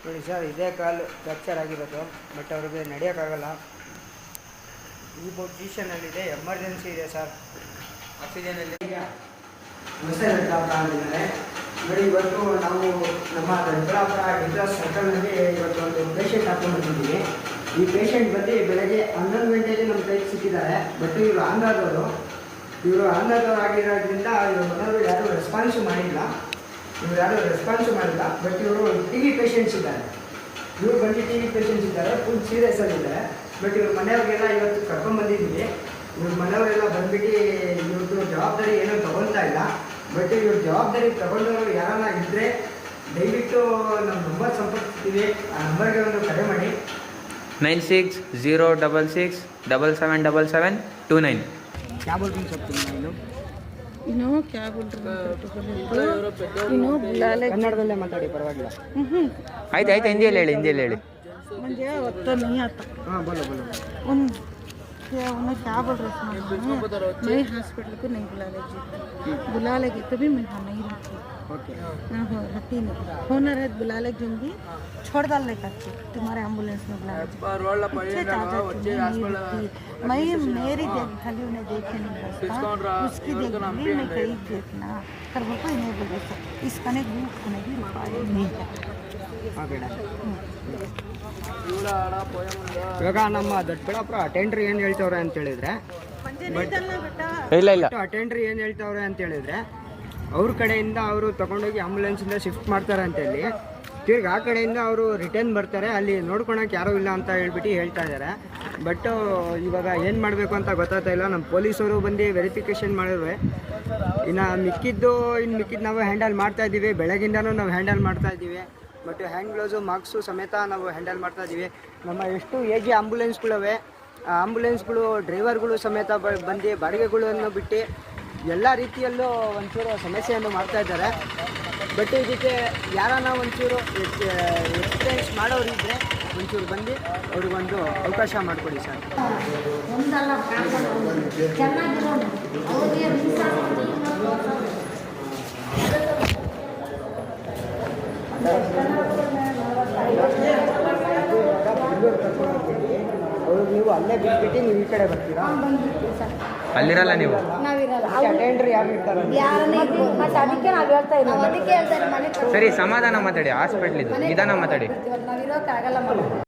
ನೋಡಿ ಸರ್, ಇದೇ ಕಾಲು ಫ್ರ್ಯಾಕ್ಚರ್ ಆಗಿರೋದು. ಬಟ್ ಅವ್ರಿಗೆ ನಡೆಯೋಕ್ಕಾಗಲ್ಲ. ಈ ಪೊಸಿಷನಲ್ಲಿದೆ, ಎಮರ್ಜೆನ್ಸಿ ಇದೆ ಸರ್. ಆಕ್ಸಿಜನಲ್ಲಿ ನಮಸ್ತೆ ಆಗಿದ್ದಾರೆ. ನೋಡಿ, ಇವತ್ತು ನಾವು ನಮ್ಮ ದೊಡ್ಡಬಳ್ಳಾಪುರ ಡಿಗ್ರಾಸ್ ಸರ್ಕಲ್ನಲ್ಲಿ ಇವತ್ತು ಒಂದು ಪೇಷಂಟ್ ಹಾಕೊಂಡು ಬಂದಿದ್ದೀವಿ. ಈ ಪೇಷಂಟ್ ಬಂದು ಬೆಳಗ್ಗೆ 11 ಗಂಟೆಗೆ ನಮ್ಮ ಕೈಗೆ ಸಿಕ್ಕಿದ್ದಾರೆ. ಬಟ್ ಇವರು ಆಂಧ್ರದವರು ಆಗಿರೋದ್ರಿಂದ ಇವರು ಮನೆಯವರು ಯಾರೂ ರೆಸ್ಪಾನ್ಸ್ ಮಾಡಿಲ್ಲ. ಬಟ್ ಇವರು ಟಿ ವಿ ಪೇಷಂಟ್ಸ್ ಇದ್ದಾರೆ. ಫುಲ್ ಸೀರಿಯಸ್ ಆಗಿದ್ದಾರೆ. ಬಟ್ ಇವ್ರ ಮನೆಯವ್ರಿಗೆಲ್ಲ ಇವತ್ತು ಕರ್ಕೊಂಡ್ಬಂದಿದ್ದೀವಿ. ಇವ್ರ ಮನೆಯವರೆಲ್ಲ ಬಂದ್ಬಿಟ್ಟು ಇವ್ರದ್ದು ಜವಾಬ್ದಾರಿ ಏನೂ ತೊಗೊಳ್ತಾ ಇಲ್ಲ. ಬಟ್ ಇವ್ರ ಜವಾಬ್ದಾರಿ ತೊಗೊಂಡವರು ಯಾರನ್ನ ಇದ್ದರೆ ದಯವಿಟ್ಟು ನಮ್ಮ ನಂಬರ್ ಸಂಪರ್ಕಿಸ್ತೀವಿ. ಆ ನಂಬರ್ಗೆ ಒಂದು ಕರೆ ಮಾಡಿ. 9606777729. क्या बोल रही सब तुम? क्या बोल रहे ಕನ್ನಡದಲ್ಲೇ ಮಾತಾಡಿ, ಪರವಾಗಿಲ್ಲ. ಆಯ್ತು ಹಿಂದಿಯಲ್ಲಿ ಹೇಳಿ. मुझे तो नहीं आता. हाँ बोलो. उन्हें क्या बोल रहे थे? मैं हॉस्पिटल को नहीं बुला लेगी तभी मैं यहाँ नहीं रहती. ओके, रहती नहीं. होना रहे बुला ले जूंगी, छोड़ डालने का तुम्हारे एम्बुलेंस में बुला मैं मेरी देखभाली उन्हें देखे नहीं बसता, उसकी देखभाली मैं कहीं देखना करवा को नहीं बोल सकता. इसका नहीं भूख खाने की रुपये नहीं है. ಇವಾಗ ನಮ್ಮ ದೊಡ್ಡಬಳ್ಳಾಪುರ ಅಟೆಂಡ್ರ್ ಏನು ಹೇಳ್ತವ್ರೆ ಅಂತ ಹೇಳಿದ್ರೆ, ಅವ್ರ ಕಡೆಯಿಂದ ಅವರು ತಗೊಂಡೋಗಿ ಆಂಬುಲೆನ್ಸಿಂದ ಶಿಫ್ಟ್ ಮಾಡ್ತಾರೆ ಅಂತೇಳಿ, ತಿರ್ಗಿ ಆ ಕಡೆಯಿಂದ ಅವರು ರಿಟರ್ನ್ ಬರ್ತಾರೆ. ಅಲ್ಲಿ ನೋಡ್ಕೊಳಕ್ಕೆ ಯಾರೂ ಇಲ್ಲ ಅಂತ ಹೇಳ್ತಾ ಇದ್ದಾರೆ. ಬಟ್ ಇವಾಗ ಏನು ಮಾಡಬೇಕು ಅಂತ ಗೊತ್ತಾಗ್ತಾ ಇಲ್ಲ. ನಮ್ಮ ಪೊಲೀಸವರು ಬಂದು ವೆರಿಫಿಕೇಷನ್ ಮಾಡಿದ್ರೆ ಇನ್ನು ಮಿಕ್ಕಿದ್ದು ನಾವು ಹ್ಯಾಂಡಲ್ ಮಾಡ್ತಾಯಿದ್ದೀವಿ. ಬೆಳಗಿಂದನೂ ನಾವು ಹ್ಯಾಂಡಲ್ ಮಾಡ್ತಾಯಿದ್ದೀವಿ. ಬಟ್ ಹ್ಯಾಂಡ್ ಗ್ಲೌಸು ಮಾರ್ಕ್ಸು ಸಮೇತ ನಾವು ಹ್ಯಾಂಡಲ್ ಮಾಡ್ತಾಯಿದ್ದೀವಿ. ನಮ್ಮ ಎಷ್ಟು ಏಜಿ ಆಂಬುಲೆನ್ಸ್ಗಳಿವೆ, ಆ ಆಂಬುಲೆನ್ಸ್ಗಳು ಡ್ರೈವರ್ಗಳು ಸಮೇತ ಬಂದು ಬಾಡಿಗೆಗಳನ್ನು ಬಿಟ್ಟು ಎಲ್ಲ ರೀತಿಯಲ್ಲೂ ಒಂಚೂರು ಸಮಸ್ಯೆಯನ್ನು ಮಾಡ್ತಾಯಿದ್ದಾರೆ. ಬಟ್ ಇದಕ್ಕೆ ಯಾರನ್ನ ಒಂಚೂರು ಎಕ್ಸ್ಪೀರಿಯನ್ಸ್ ಮಾಡೋರಿದ್ದರೆ ಒಂಚೂರು ಬಂದು ಅವ್ರಿಗೊಂದು ಅವಕಾಶ ಮಾಡಿಕೊಡಿ ಸರ್. ಅವ್ರು ನೀವು ಅಲ್ಲೇ ಬಿಟ್ಬಿಟ್ಟು ನೀವು ಈ ಕಡೆ ಬರ್ತೀರಾ? ಅಲ್ಲಿರಲ್ಲ ನೀವು? ಅಟೆಂಡ್ರ್ ಯಾರು ಇರ್ತಾರೆ? ಸರಿ, ಸಮಾಧಾನ ಮಾತಾಡಿ. ಹಾಸ್ಪಿಟ್ಲ್ ಇದು, ನಿಧಾನ ಮಾತಾಡಿ.